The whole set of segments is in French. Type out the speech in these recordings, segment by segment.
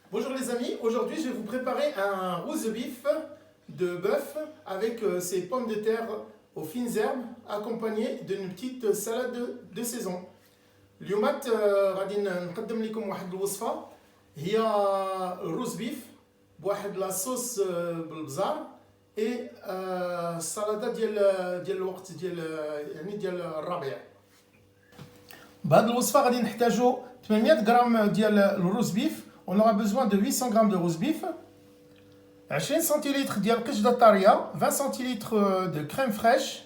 Bonjour les amis, aujourd'hui je vais vous préparer un roast beef de bœuf avec ses pommes de terre aux fines herbes accompagnées d'une petite salade de saison. اليومات غادي نقدم لكم واحد الوصفة هي الروز بيف بواحد لاصوص بالبزار اي السلطة ديال الوقت ديال الربيع. بهذه الوصفة غادي نحتاجو 800 غرام ديال الروز بيف. On aura besoin de 800 g de roast beef, 20 centilitres ديال القشدة طارية, 20 centilitres de crème fraîche,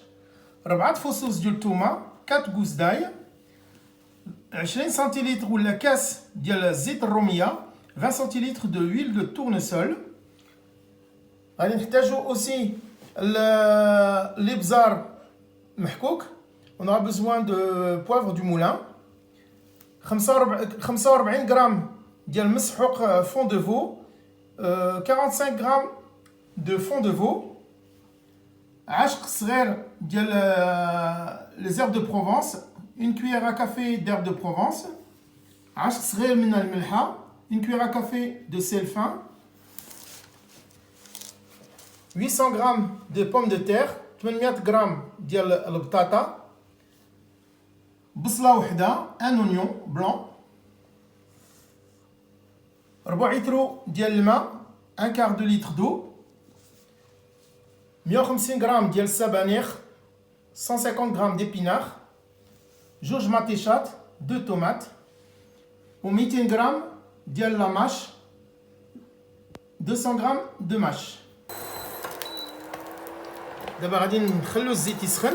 4 فصوص ديال الثومة, 4 gousses d'ail, 20 centilitres ولا كاس ديال الزيت الرومية, 20 centilitres de huile de tournesol. غادي نحتاجو اوسي الابزار محكوك. On aura besoin de poivre du moulin, 45 غرام ديال مسحوق fond de veau, 45 grammes de fond de veau, عشق صغير ديال les herbes de Provence, une cuillère à café d'herbes de Provence, عشق صغير من الملحة, une cuillère à café de sel fin, 800 grammes de pommes de terre, 800 grammes ديال البطاطا, بصلة وحدة, un oignon blanc, ربع لتر ديال الماء, un quart de litre d'eau, 150 غرام ديال السبانخ, 150 غرام d'épinards, جوج مطيشات, 2 tomates, و 200 غرام ديال لا ماش, 200 غرام de mâche. دابا غادي نخلو الزيت يسخن.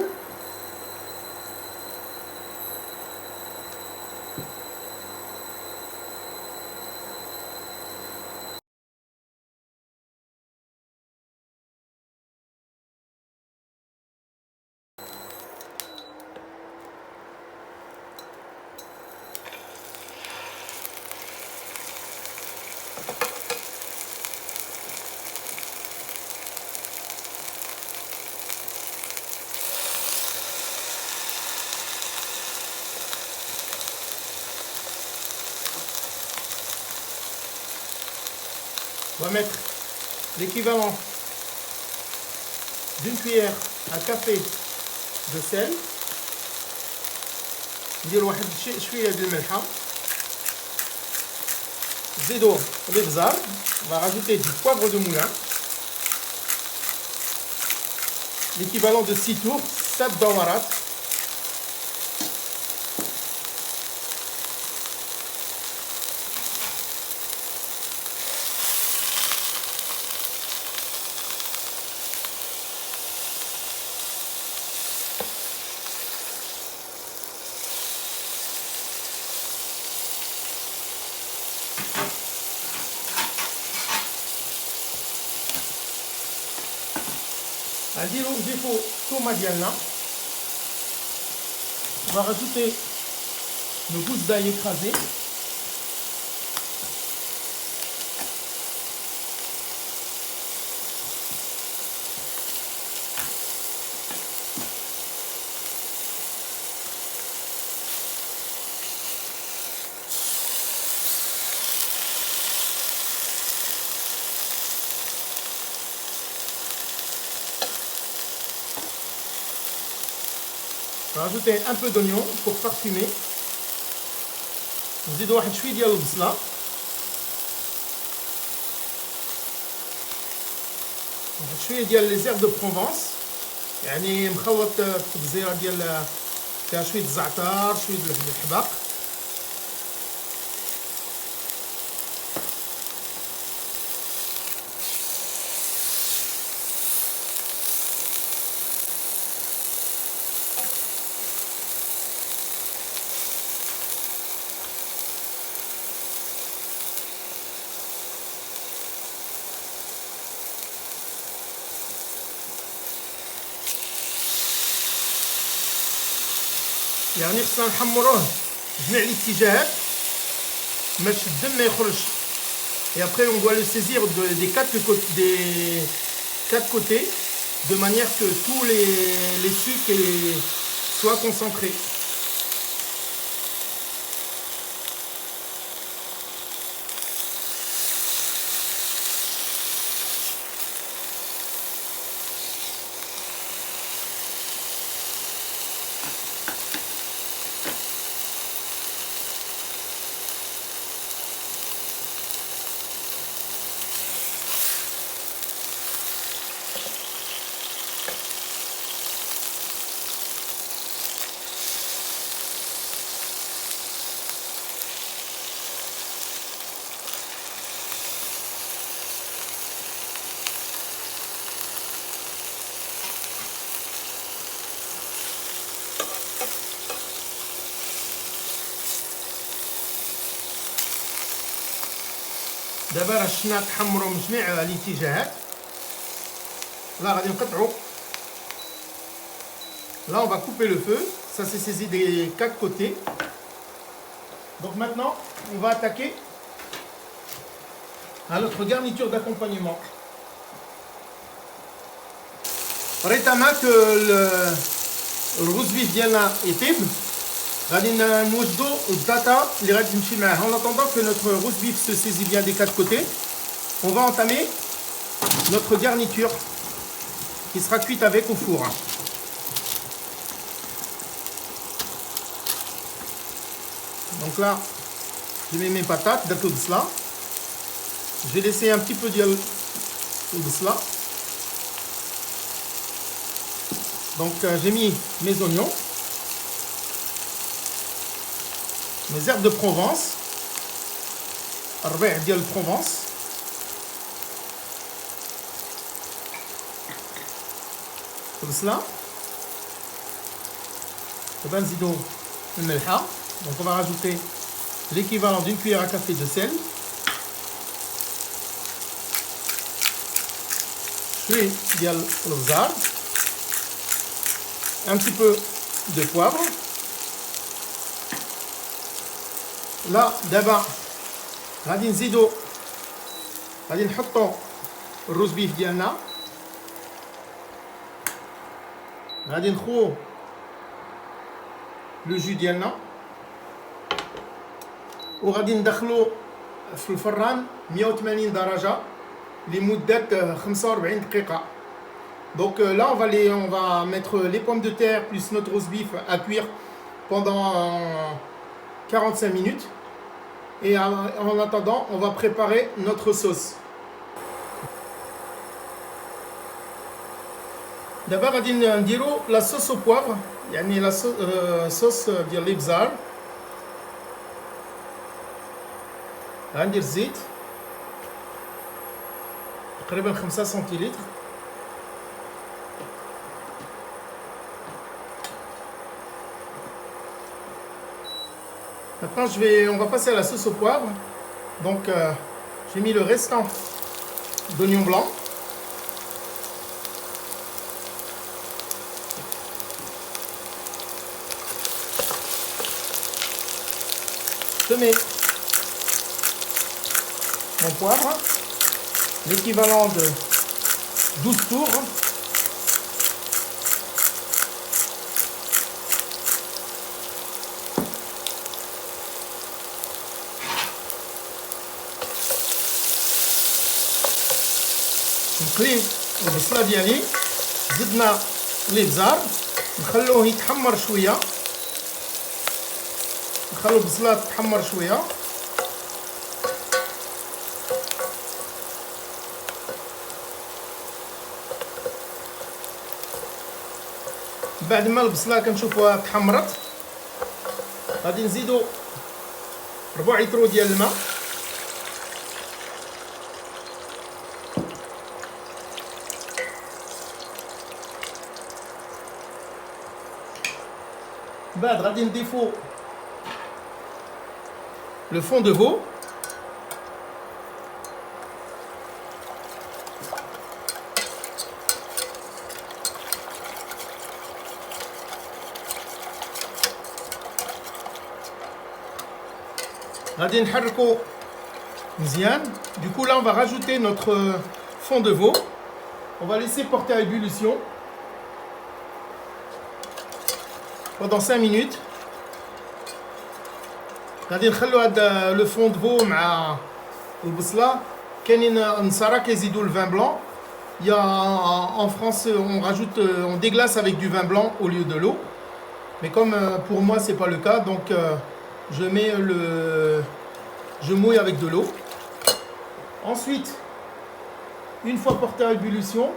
On va mettre l'équivalent d'une cuillère à café de sel. ندير واحد شويه ديال الملحه. نزيدو الابزار. On va rajouter du poivre de moulin. L'équivalent de 6 tours, 7 دورات. نضيفو الثومة ديالنا. On va rajouter nos gousses d'ail écrasées. On va rajouter un peu d'oignon pour parfumer. نزيدو واحد شويه ديال البصله. واحد شويه ديال لي زير دو بروفونس, يعني مخلط تبزيره ديال فيها شويه الزعتر, شويه ديال الحباق. يعني خصنا نحمروه جميع الاتجاهات باش الدم ما يخرجش. Et après on doit le saisir des quatre côtés de manière que tous les sucres soient concentrés. دابا راه شفنا تحمروا من جميع الاتجاهات. Là غادي نقطعوا. Là on va couper le feu. Ça s'est saisi des 4 côtés. Donc maintenant on va attaquer à notre garniture d'accompagnement. ريت معك الروز بيف ديالنا يطيب. غادي نوجدوا البطاطا اللي غادي تمشي معاه. En attendant que notre roast beef se saisit bien des 4 côtés, on va entamer notre garniture qui sera cuite avec au four. Donc là, je mets mes patates de cela. Je vais laisser un petit peu de cela. Donc j'ai mis mes oignons, mes herbes de Provence, الربيع ديال Provence, comme cela. دابا نزيدو الملحة. Donc on va rajouter l'équivalent d'une cuillère à café de sel. شوية ديال البزار. Un petit peu de poivre. Là, d'abord, غادي نزيدو غادي نحطو الروز بيف ديالنا. غادي نخوو لو جو ديالنا وغادي ندخلو في الفران 180 درجة لمدة 45 دقيقة. Donc là, on va mettre les pommes de terre plus notre roast beef à cuire pendant 45 minutes. Et en attendant, on va préparer notre sauce. D'abord, on va dire la sauce au poivre, يعني la sauce ديال الابزار. غندير الزيت تقريبا 5 سنتيلتر. Maintenant, on va passer à la sauce au poivre. Donc, j'ai mis le restant d'oignons blancs. Je mets mon poivre, l'équivalent de 12 tours. نقلي البصله ديالي. زدنا الابزار نخلوه يتحمر شويه. نخلو البصله تتحمر شويه. بعد ما البصله كنشوفوها تحمرت غادي نزيدو ربع لتر ديال الماء. بعد غادي نضيفو le fond de veau. غادي نحركو مزيان. Du coup là on va rajouter notre fond de veau. On va laisser porter à ébullition pendant 5 minutes. غادي نخلو هذا لو فون دو فو مع البصله. كاينين النصارى كيزيدوا الفان بلون. Il y a en France on rajoute on déglace avec du vin blanc au lieu de l'eau. Mais comme pour moi c'est pas le cas, donc je mouille avec de l'eau. Ensuite, une fois porté à ébullition,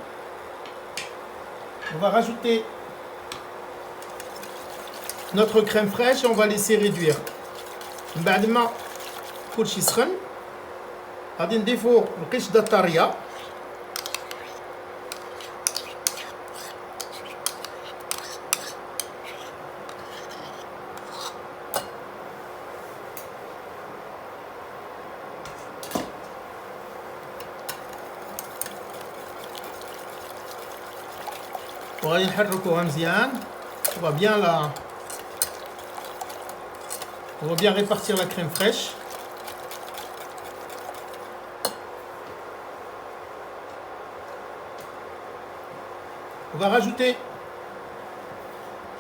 on va rajouter notre crème fraîche et on va laisser réduire. بعد ما كلشي سخن غادي نضيفو القشطه الطريه. وغادي نحركوها مزيان. On va bien répartir la crème fraîche. On va rajouter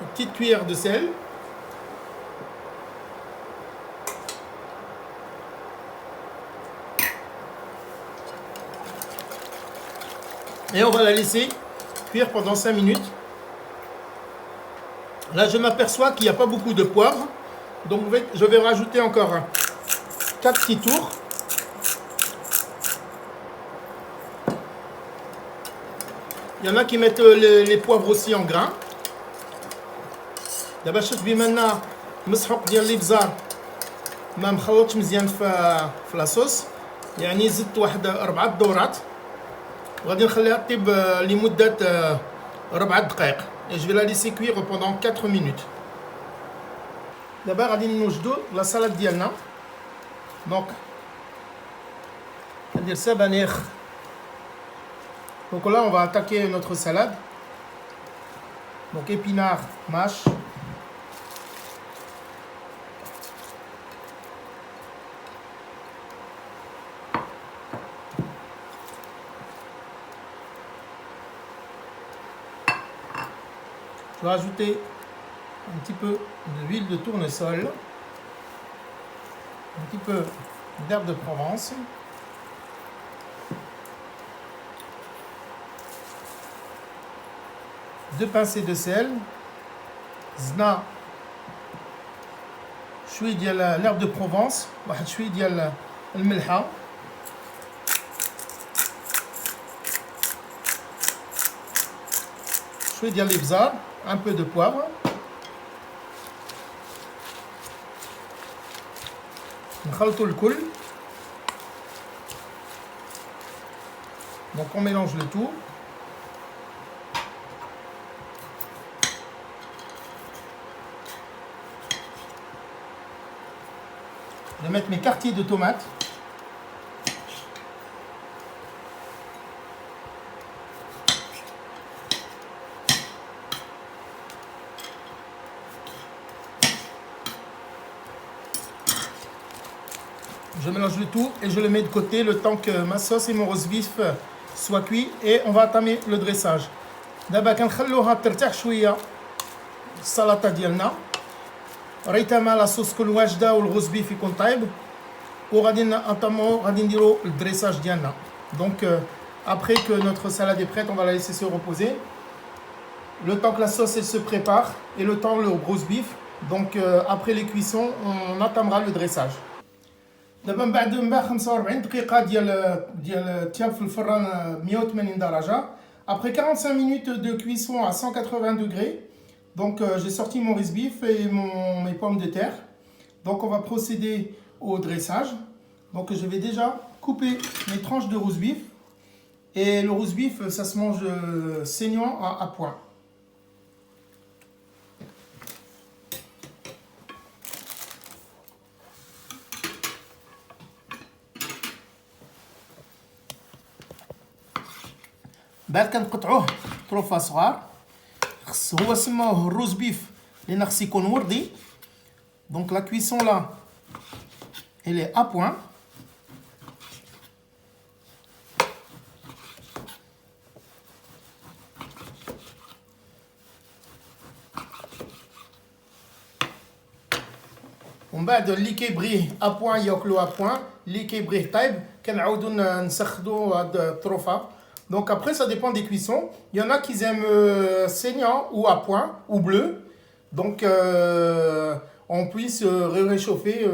une petite cuillère de sel. Et on va la laisser cuire pendant 5 minutes. Là, je m'aperçois qu'il n'y a pas beaucoup de poivre. Donc, je vais rajouter encore 4 petits tours. Il y en a qui mettent les poivres aussi en grains. دابا شوف بما ان مسحوق ديال الابزار ما مخلطش مزيان في لاصوص، يعني زدت واحد 4 دورات وغادي نخليها طيب لمده 4 دقائق. Et je vais la laisser cuire pendant 4 minutes. دابا غادي نوجدوا لا سالاد ديالنا. دونك ندير سبانخ. Donc là on va attaquer notre salade. Donc épinards mâche. Je vais rajouter un petit peu d'huile de tournesol, un petit peu d'herbe de Provence, deux pincées de sel, zna, شوي ديال l'herbe de Provence, واحد شوي ديال الملحة. شوي ديال الابزار. Un peu de poivre. نخلطوا الكل. Donc on mélange le tout. Je vais mettre mes quartiers de tomates. Je mélange le tout et je le mets de côté le temps que ma sauce et mon roast beef soient cuits et on va entamer le dressage. دابا كنخلوها ترتاح شويه السلطه ديالنا. ريتها مع لاصوص تكون واجده والغوست بيف يكون طايب وغادي نطمو غادي نديرو الدريساج ديالنا. Donc après que notre salade est prête, on va la laisser se reposer. Le temps que la sauce elle se prépare et le temps le roast beef. Donc après les cuissons, on entamera le dressage. دابا من بعد 45 دقيقة ديال تياب في الفران 180 درجة. Après 45 minutes de cuisson à 180 degrés, donc j'ai sorti mon roast beef et mes pommes de terre. Donc on va procéder au dressage. Donc je vais déjà couper mes tranches de roast beef. Et le roast beef, ça se mange saignant à point. بعد كنقطعوه طروفه صغار. هو سموه الروز بيف لان خص يكون وردي. دونك لا كويسون لا elle est à point. ومن بعد اللي كيبغيه ابوان ياكلو ابوان، اللي كيبغيه طايب كنعاودو نسخدو هاد الطروفه. Donc après, ça dépend des cuissons. Il y en a qui aiment saignant ou à point ou bleu. Donc on puisse réchauffer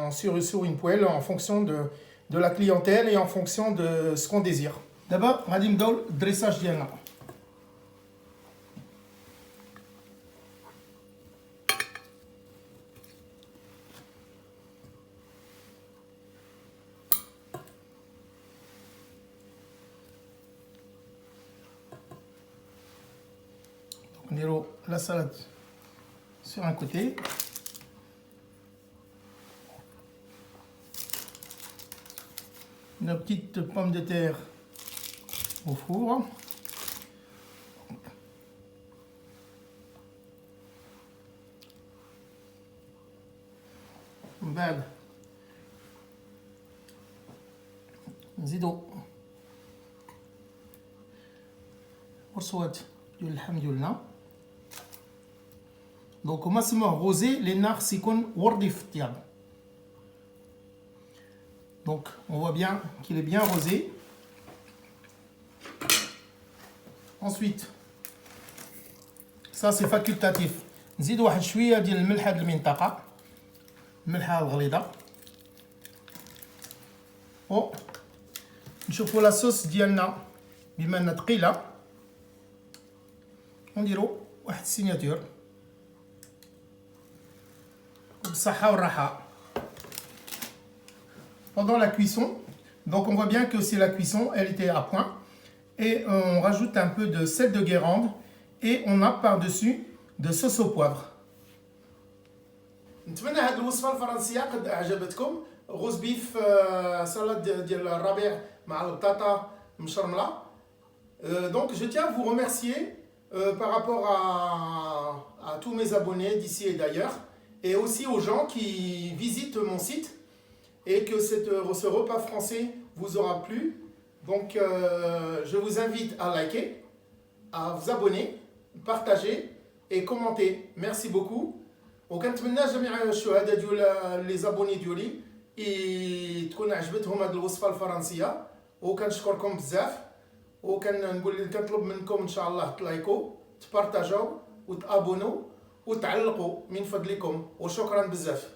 sur une poêle en fonction de la clientèle et en fonction de ce qu'on désire. D'abord, on va dire le dressage ديالنا. On déroule la salade sur un côté. Nos petites pommes de terre au four. بعد نزيدو ورصوات ديال اللحم ديالنا. دونك هما سموه غوزي لان خص يكون وردي في الطياب. Donc on voit bien qu'il est bien rosé. Ensuite, ça c'est facultatif. نزيد واحد شويه ديال الملح هاد المنطقه، الملحه الغليظه. و نشوفوا لا صوص ديالنا بما انها ثقيله ونديروا واحد السيناتور بالصحه والراحه. Pendant la cuisson, donc on voit bien que c'est la cuisson, elle était à point. Et on rajoute un peu de sel de Guérande et on a par-dessus de sauce au poivre. نتمنى هذه الوصفة الفرنسية قد أعجبتكم. غوز بيف سلطة ديال الربيع مع البطاطا مشرملة. Donc je tiens à vous remercier par rapport à tous mes abonnés d'ici et d'ailleurs, et aussi aux gens qui visitent mon site, et que ce repas français vous aura plu. Donc je vous invite à liker, à vous abonner, partager et commenter. Merci beaucoup. وكنتمنى جميع الشهداء ديال لي زابوني ديالي تكون عجبتهم هذه الوصفه الفرنسيه، وكنشكركم بزاف. كنطلب منكم ان شاء الله تلايكو، تبارطاجاو وتابونو وتعلقوا من فضلكم، وشكرا بزاف.